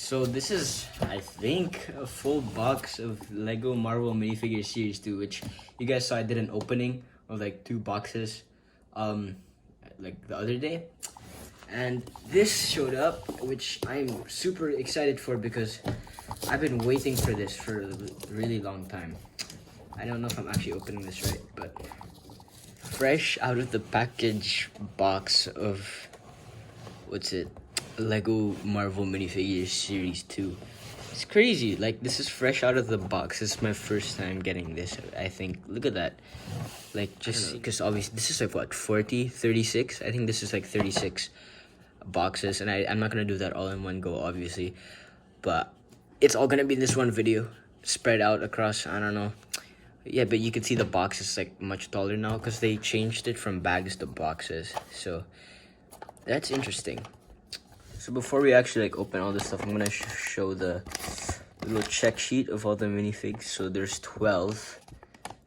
So this is, I think, a full box of Lego Marvel minifigure series 2, which you guys saw I did an opening of like 2 boxes like the other day. And this showed up, which I'm super excited for because I've been waiting for this for a really long time. I don't know if I'm actually opening this right, but fresh out of the package box of, what's it? Lego Marvel minifigure series 2. It's crazy. Like, this is fresh out of the box. This is my first time getting this, I think. Look at that. Like, just because obviously this is like what, 36? I think this is like 36 boxes, and I'm not gonna do that all in one go, obviously, but it's all gonna be in this one video, spread out across, I don't know. Yeah, but you can see the box is like much taller now because they changed it from bags to boxes, so that's interesting. So before we actually like open all this stuff, I'm gonna show the little check sheet of all the minifigs. So there's 12.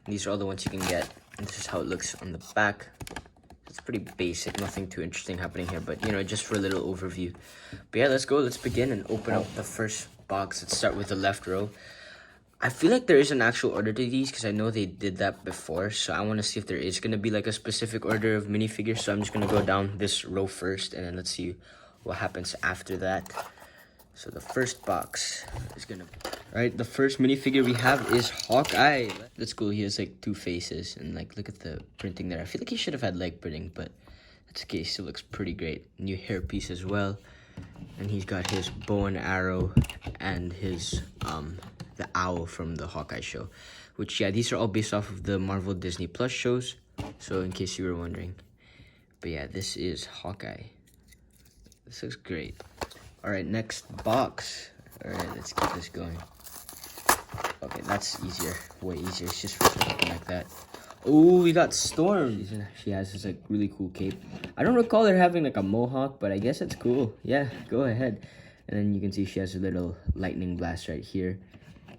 These are all the ones you can get, and this is how it looks on the back. It's pretty basic, nothing too interesting happening here, but you know, just for a little overview. But yeah, let's go, let's begin and open up the first box. Let's start with the left row. I feel like there is an actual order to these because I know they did that before, so I want to see if there is going to be like a specific order of minifigures. So I'm just going to go down this row first, and then let's see what happens after that. So the first box is gonna, right, the first minifigure we have is Hawkeye. That's cool. He has like 2 faces, and like look at the printing there. I feel like he should have had leg printing, but that's okay. Still looks pretty great. New hairpiece as well, and he's got his bow and arrow and his the owl from the Hawkeye show, which, yeah, these are all based off of the Marvel Disney Plus shows, so in case you were wondering. But yeah, this is Hawkeye. This looks great. All right, next box. All right, let's keep this going. Okay, that's easier, way easier. It's just something like that. Oh, we got Storm. She has this like really cool cape. I don't recall her having like a mohawk, but I guess it's cool. Yeah, go ahead. And then you can see she has a little lightning blast right here.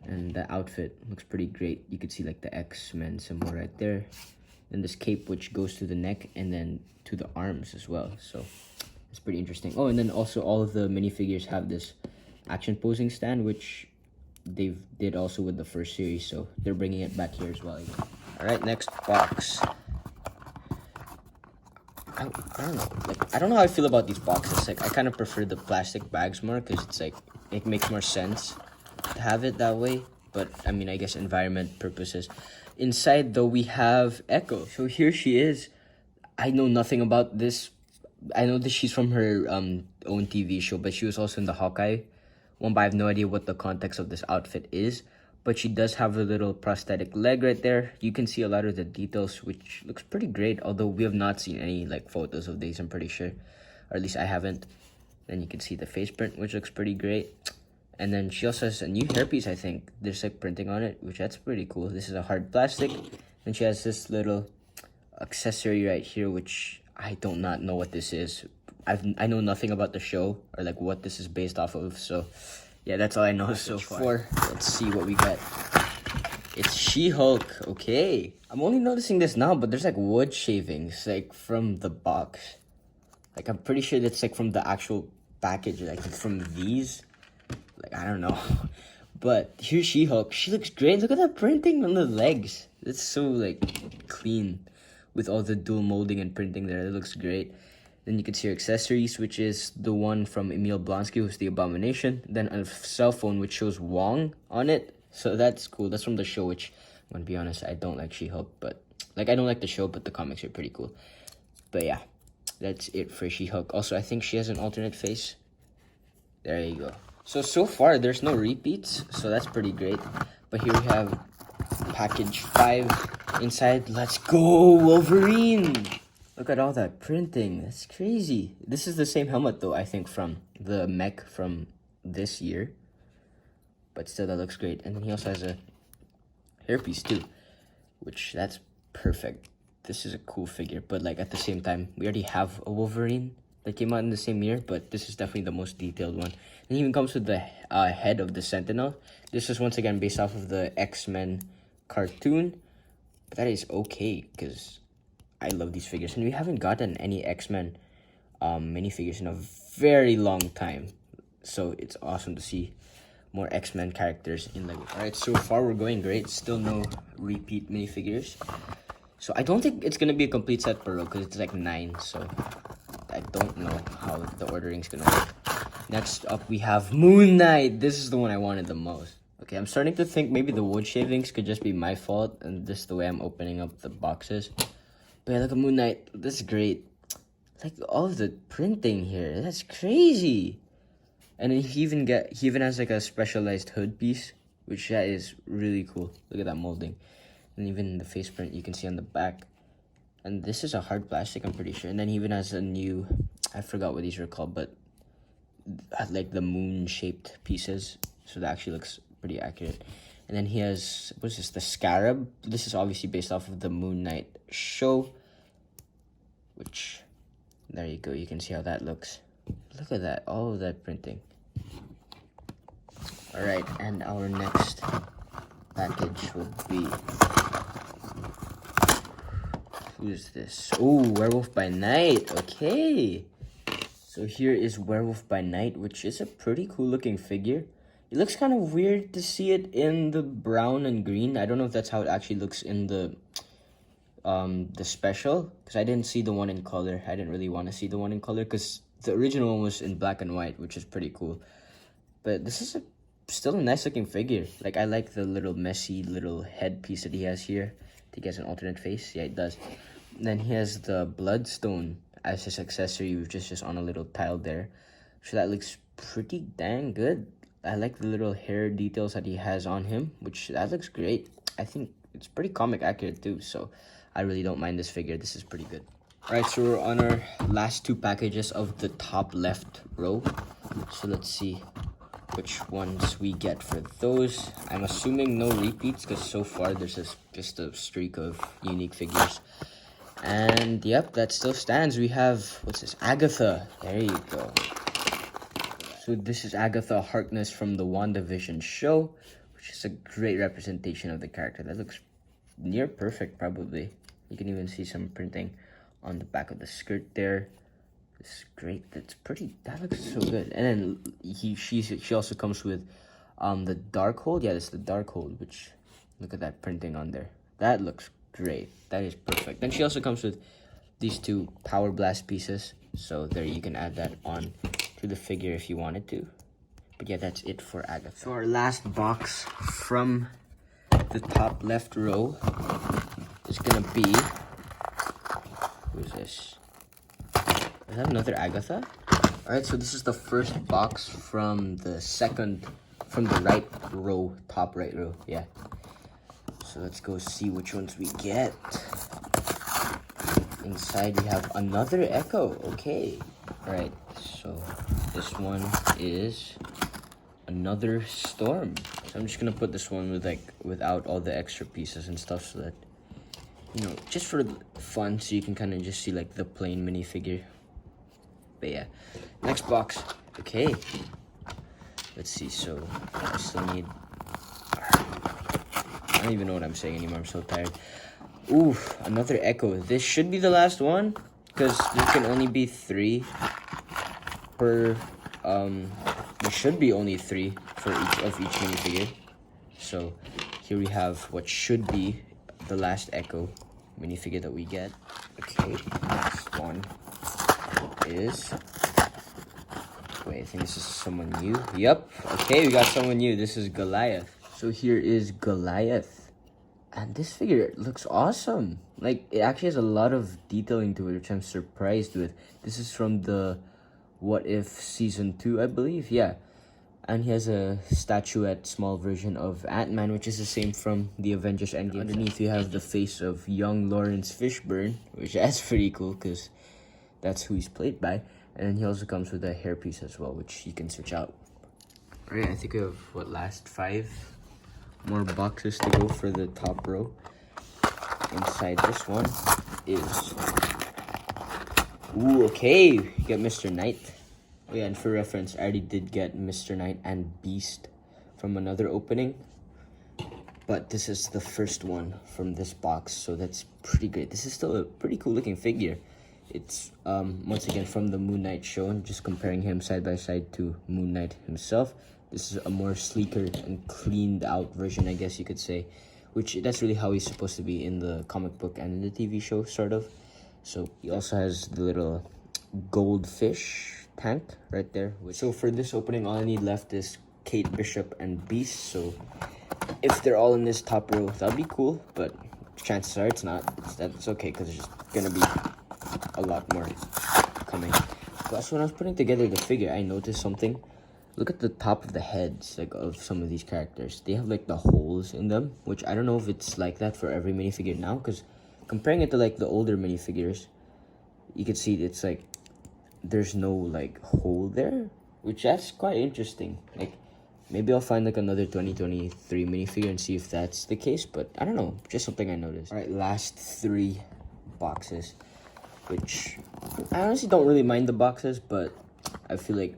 And the outfit looks pretty great. You can see like the X-Men symbol right there. And this cape which goes to the neck and then to the arms as well. So it's pretty interesting. Oh, and then also all of the minifigures have this action posing stand, which they did also with the first series. So they're bringing it back here as well. All right, next box. I don't know. Like, I don't know how I feel about these boxes. Like, I kind of prefer the plastic bags more because it's like, it makes more sense to have it that way. But I mean, I guess environment purposes. Inside though, we have Echo. So here she is. I know nothing about this. I know that she's from her own TV show, but she was also in the Hawkeye one, but I have no idea what the context of this outfit is. But she does have a little prosthetic leg right there. You can see a lot of the details, which looks pretty great, although we have not seen any like photos of these, I'm pretty sure, or at least I haven't. Then you can see the face print, which looks pretty great. And then she also has a new hairpiece, I think. There's like printing on it, which that's pretty cool. This is a hard plastic. And she has this little accessory right here, which I do not know what this is. I know nothing about the show or like what this is based off of. So yeah, that's all I know so far. Let's see what we got. It's She-Hulk. Okay. I'm only noticing this now, but there's like wood shavings like from the box. Like I'm pretty sure that's like from the actual package, like from these. Like I don't know. But here's She-Hulk. She looks great. Look at that printing on the legs. It's so like clean with all the dual molding and printing there. It looks great. Then you can see her accessories, which is the one from Emil Blonsky, who's the Abomination. Then a cell phone, which shows Wong on it. So that's cool. That's from the show, which, I'm going to be honest, I don't like She-Hulk. But, like, I don't like the show, but the comics are pretty cool. But yeah, that's it for She-Hulk. Also, I think she has an alternate face. There you go. So far, there's no repeats. So that's pretty great. But here we have package 5 inside. Let's go, Wolverine! Look at all that printing. That's crazy. This is the same helmet, though, I think, from the mech from this year. But still, that looks great. And then he also has a hairpiece, too. Which, that's perfect. This is a cool figure. But, like, at the same time, we already have a Wolverine that came out in the same year. But this is definitely the most detailed one. And it even comes with the head of the Sentinel. This is, once again, based off of the X-Men cartoon. But that is okay, because I love these figures. And we haven't gotten any X-Men minifigures in a very long time. So it's awesome to see more X-Men characters in Lego. Alright, so far we're going great. Still no repeat minifigures. So I don't think it's gonna be a complete set per row because it's like 9. So I don't know how the ordering's gonna work. Next up we have Moon Knight. This is the one I wanted the most. Okay, I'm starting to think maybe the wood shavings could just be my fault and just the way I'm opening up the boxes. But yeah, look at Moon Knight. This is great. Like all of the printing here. That's crazy. And then he even has like a specialized hood piece, which that is really cool. Look at that molding. And even the face print you can see on the back. And this is a hard plastic, I'm pretty sure. And then he even has a new, I forgot what these were called, but like the moon shaped pieces. So that actually looks pretty accurate. And then he has, what's this, the Scarab. This is obviously based off of the Moon Knight show, which, there you go, you can see how that looks. Look at that, all of that printing. Alright, and our next package would be, who's this? Oh, Werewolf by Night. Okay, so here is Werewolf by Night, which is a pretty cool looking figure. It looks kind of weird to see it in the brown and green. I don't know if that's how it actually looks in the special, because I didn't see the one in color. I didn't really want to see the one in color because the original one was in black and white, which is pretty cool. But this is still a nice looking figure. Like, I like the little messy little head piece that he has here. I think he has an alternate face. Yeah, it does. And then he has the Bloodstone as his accessory, which is just on a little tile there. So that looks pretty dang good. I like the little hair details that he has on him, which that looks great. I think it's pretty comic accurate too, so I really don't mind this figure. This is pretty good. Alright, so we're on our last 2 packages of the top left row. So let's see which ones we get for those. I'm assuming no repeats because so far there's just a streak of unique figures. And yep, that still stands. We have, what's this, Agatha. There you go. So this is Agatha Harkness from the WandaVision show, which is a great representation of the character. That looks near perfect, probably. You can even see some printing on the back of the skirt there. It's great. That looks so good. And then she also comes with the Darkhold. Yeah, this is the Darkhold, which, look at that printing on there. That looks great. That is perfect. Then she also comes with these 2 Power Blast pieces. So there you can add that on to the figure if you wanted to. But yeah, that's it for Agatha. So our last box from the top left row is gonna be, who's this? Is that another Agatha? Alright, so this is the first box from the right row, top right row, yeah. So let's go see which ones we get. Inside we have another Echo, okay. Alright, so this one is another Storm. So I'm just gonna put this one without all the extra pieces and stuff, so that, you know, just for fun, so you can kind of just see like the plain minifigure. But yeah, next box. Okay, let's see. So I still need, I don't even know what I'm saying anymore. I'm so tired. Ooh, another Echo. This should be the last one because there can only be 3 per. There should be only 3 for each minifigure. So here we have what should be the last Echo minifigure that we get. Okay, next one is, wait, I think this is someone new. Yep, okay, we got someone new. This is Goliath. So here is Goliath, and this figure looks awesome. Like, it actually has a lot of detailing to it, which I'm surprised with. This is from the What If season 2, I believe. Yeah, and he has a statuette small version of Ant-Man, which is the same from the Avengers Endgame. Underneath you have the face of young Lawrence Fishburne, which that's pretty cool because that's who he's played by. And then he also comes with a hairpiece as well, which you can switch out. Alright, I think we have, last 5 more boxes to go for the top row. Inside this one is, ooh, okay, you get Mr. Knight. Oh yeah, and for reference, I already did get Mr. Knight and Beast from another opening. But this is the first one from this box, so that's pretty great. This is still a pretty cool looking figure. It's once again from the Moon Knight show, and just comparing him side by side to Moon Knight himself. This is a more sleeker and cleaned out version, I guess you could say, which that's really how he's supposed to be in the comic book and in the TV show, sort of. So he also has the little goldfish tank right there. So for this opening, all I need left is Kate Bishop and Beast. So if they're all in this top row, that'd be cool, but chances are it's not. That's okay, because there's just gonna be a lot more coming. Plus, when I was putting together the figure, I noticed something. Look at the top of the heads, like, of some of these characters. They have like the holes in them, which I don't know if it's like that for every minifigure now, because comparing it to like the older minifigures, you can see it's like there's no like hole there, which that's quite interesting. Like, maybe I'll find like another 2023 minifigure and see if that's the case, but I don't know, just something I noticed. All right, last 3 boxes, which I honestly don't really mind the boxes, but I feel like,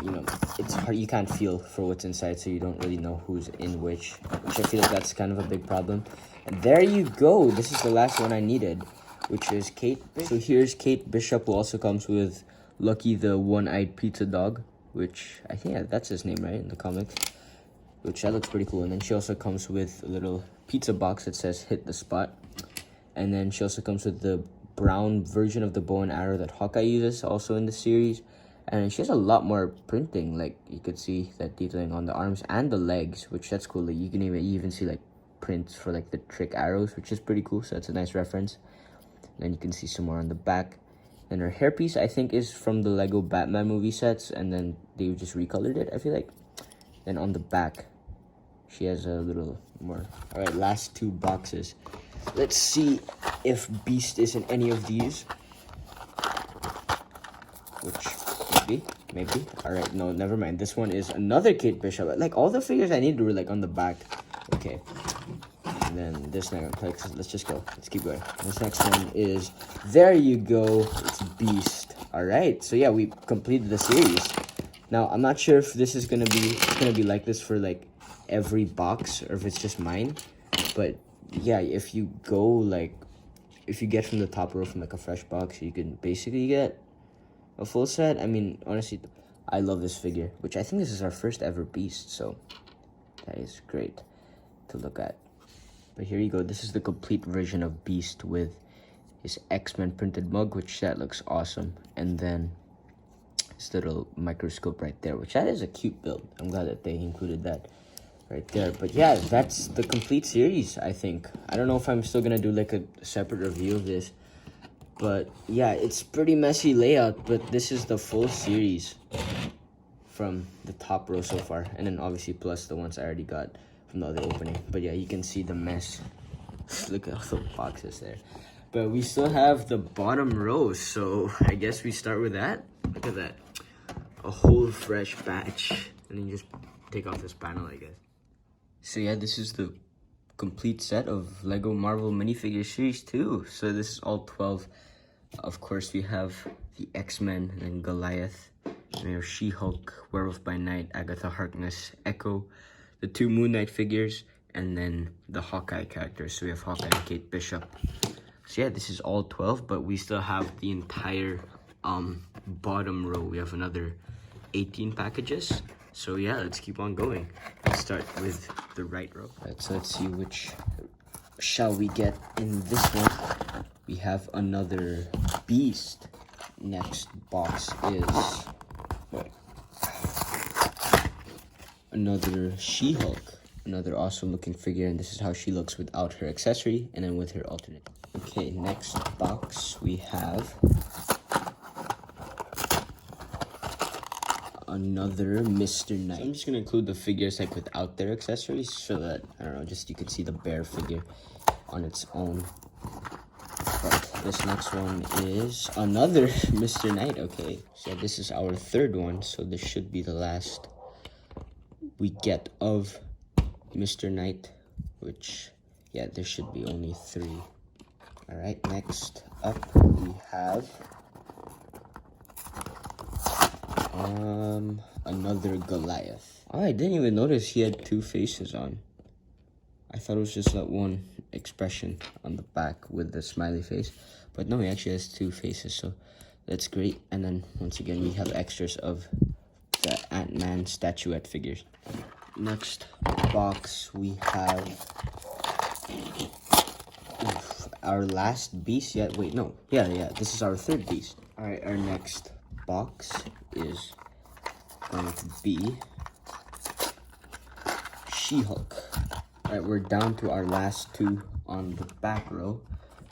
you know, it's hard, you can't feel for what's inside, so you don't really know who's in which I feel like that's kind of a big problem. And there you go, this is the last one I needed, which is Kate Bishop. So here's Kate Bishop, who also comes with Lucky the one-eyed pizza dog, which I think that's his name, right, in the comics, which that looks pretty cool. And then she also comes with a little pizza box that says hit the spot, and then she also comes with the brown version of the bow and arrow that Hawkeye uses also in the series. And she has a lot more printing, like you could see that detailing on the arms and the legs, which that's cool. Like you can even see like prints for like the trick arrows, which is pretty cool, so that's a nice reference. And then you can see some more on the back. And her hairpiece, I think, is from the Lego Batman movie sets, and then they just recolored it, I feel like. Then on the back, she has a little more. All right, last 2 boxes. Let's see if Beast is in any of these. Which, maybe. All right, no, never mind. This one is another Kate Bishop. Like, all the figures I needed were, like, on the back. Okay. And then this next, let's just go. Let's keep going. This next one is, there you go, it's Beast. All right, so yeah, we completed the series. Now, I'm not sure if this is gonna be like this for like every box, or if it's just mine. But yeah, if you get from the top row from like a fresh box, you can basically get a full set. I mean, honestly, I love this figure, which I think this is our first ever Beast, so that is great to look at. But here you go, this is the complete version of Beast with his X-Men printed mug, which that looks awesome. And then this little microscope right there, which that is a cute build. I'm glad that they included that right there. But yeah, that's the complete series, I think. I don't know if I'm still gonna do like a separate review of this, but yeah, it's pretty messy layout, but this is the full series from the top row so far, and then obviously plus the ones I already got from the other opening. But yeah, you can see the mess. Look at all the boxes there. But we still have the bottom row, so I guess we start with that. Look at that, a whole fresh batch. And then you just take off this panel, I guess. So yeah, this is the complete set of Lego Marvel minifigure series 2. So this is all 12. Of course, we have the X-Men and then Goliath. And we have She-Hulk, Werewolf by Night, Agatha Harkness, Echo, the 2 Moon Knight figures, and then the Hawkeye characters. So we have Hawkeye and Kate Bishop. So yeah, this is all 12, but we still have the entire bottom row. We have another 18 packages. So yeah, let's keep on going. Let's start with the right row. Alright, so let's see which shall we get in this one. We have another Beast. Next box is another She-Hulk. Another awesome looking figure, and this is how she looks without her accessory and then with her alternate. Okay, next box we have another Mr. Knight. So I'm just gonna include the figures like without their accessories so that, I don't know, just you could see the bare figure on its own. But this next one is another Mr. Knight. Okay, so this is our 3rd one, so this should be the last we get of Mr. Knight, which, yeah, there should be only 3. All right, next up we have another Goliath. Oh, I didn't even notice he had 2 faces on. I thought it was just that one expression on the back with the smiley face. But no, he actually has two faces, so that's great. And then once again, we have extras of the Ant-Man statuette figures. Next box, we have our last beast. Yeah, wait, no. Yeah, this is our third beast. All right, our next box is going to be She-Hulk. All right, we're down to our last two on the back row.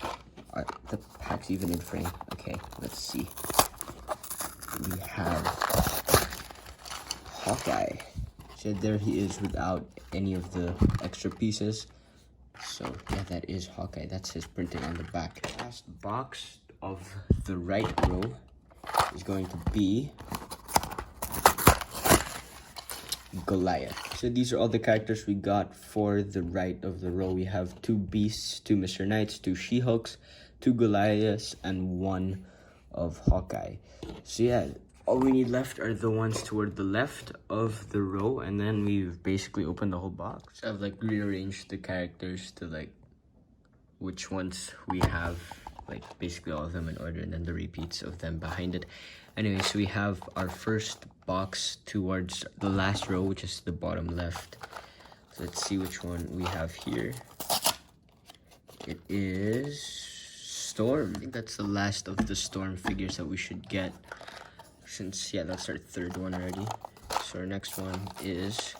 All right, the pack's even in frame. Okay, let's see. We have Hawkeye. So there he is without any of the extra pieces. So yeah, that is Hawkeye. That's his printing on the back. Last box of the right row is going to be Goliath. So these are all the characters we got for the right of the row. We have 2 Beasts, 2 Mr. Knights, 2 She-Hulks, 2 Goliaths, and 1 of Hawkeye. So yeah, all we need left are the ones toward the left of the row, and then we've basically opened the whole box. I've like rearranged the characters to like which ones we have, like basically all of them in order, and then the repeats of them behind it. Anyway, so we have our first box towards the last row, which is the bottom left. So let's see which one we have here. It is Storm. I think that's the last of the Storm figures that we should get, since yeah, that's our third one already. So our next one is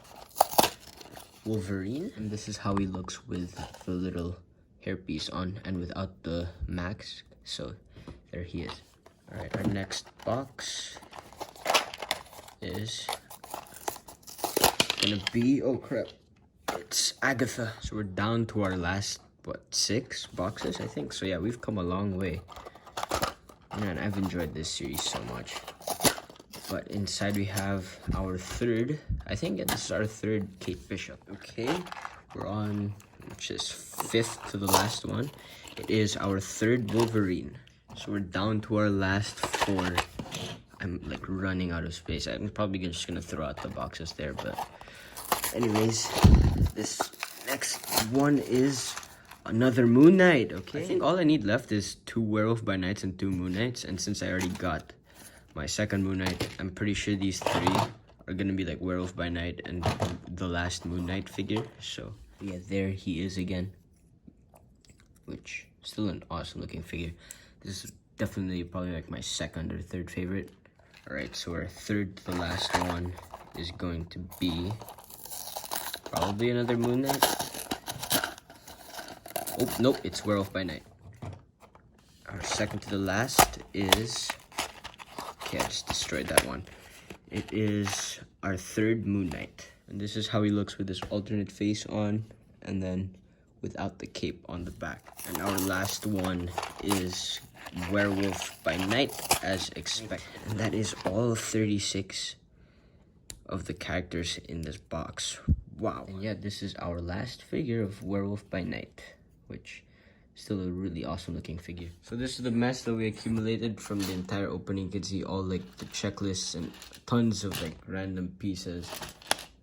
Wolverine, and this is how he looks with the little hairpiece on and without the mask. So there he is. All right, our next box is gonna be, oh crap, it's Agatha. So we're down to our last, what, 6 boxes, I think. So yeah, we've come a long way. Man, I've enjoyed this series so much. But inside we have our third, I think this is our third Kate Bishop. Okay, we're on, which is 5th to the last one. It is our third Wolverine. So we're down to our last 4. I'm like running out of space. I'm probably just gonna throw out the boxes there, but anyways, this next one is another Moon Knight. Okay, I think all I need left is 2 Werewolf by Nights and 2 Moon Knights, and since I already got my second Moon Knight, I'm pretty sure these 3 are gonna be like Werewolf by Night and the last Moon Knight figure. So yeah, there he is again, which still an awesome looking figure. This is definitely probably like my second or third favorite. All right, so our third to the last one is going to be probably another Moon Knight. Oh, nope, it's Werewolf by Night. Our second to the last is, okay, I just destroyed that one. It is our third Moon Knight. And this is how he looks with his alternate face on, and then without the cape on the back. And our last one is Werewolf by Night, as expected. And that is all 36 of the characters in this box. Wow. And yeah, this is our last figure of Werewolf by Night, which is still a really awesome looking figure. So this is the mess that we accumulated from the entire opening. You can see all like the checklists and tons of like random pieces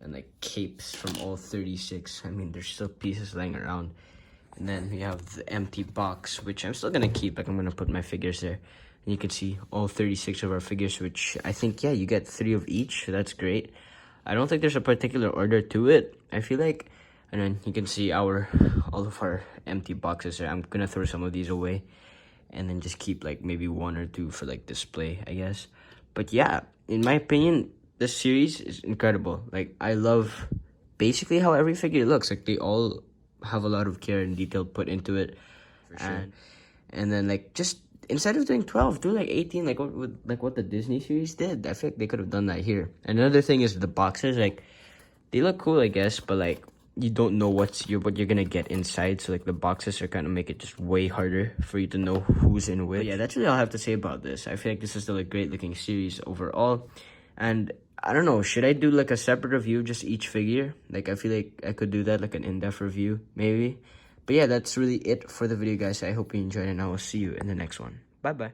and like capes from all 36. I mean, there's still pieces lying around. And then we have the empty box, which I'm still gonna keep. Like, I'm gonna put my figures there. And you can see all 36 of our figures, which I think, yeah, you get 3 of each. So that's great. I don't think there's a particular order to it. I feel like, and then you can see all of our empty boxes there. I'm gonna throw some of these away and then just keep like maybe 1 or 2 for like display, I guess. But yeah, in my opinion, this series is incredible. Like, I love basically how every figure looks. Like, they all have a lot of care and detail put into it. For sure. And then like, just instead of doing 12, do like 18, like what the Disney series did. I feel like they could have done that here. And another thing is the boxes. Like, they look cool, I guess, but like, you don't know what you're gonna get inside. So like, the boxes are kind of make it just way harder for you to know who's in with. But yeah, that's really all I have to say about this. I feel like this is still a great looking series overall. And I don't know, should I do like a separate review of just each figure? Like, I feel like I could do that, like an in-depth review, maybe. But yeah, that's really it for the video, guys. I hope you enjoyed, and I will see you in the next one. Bye-bye.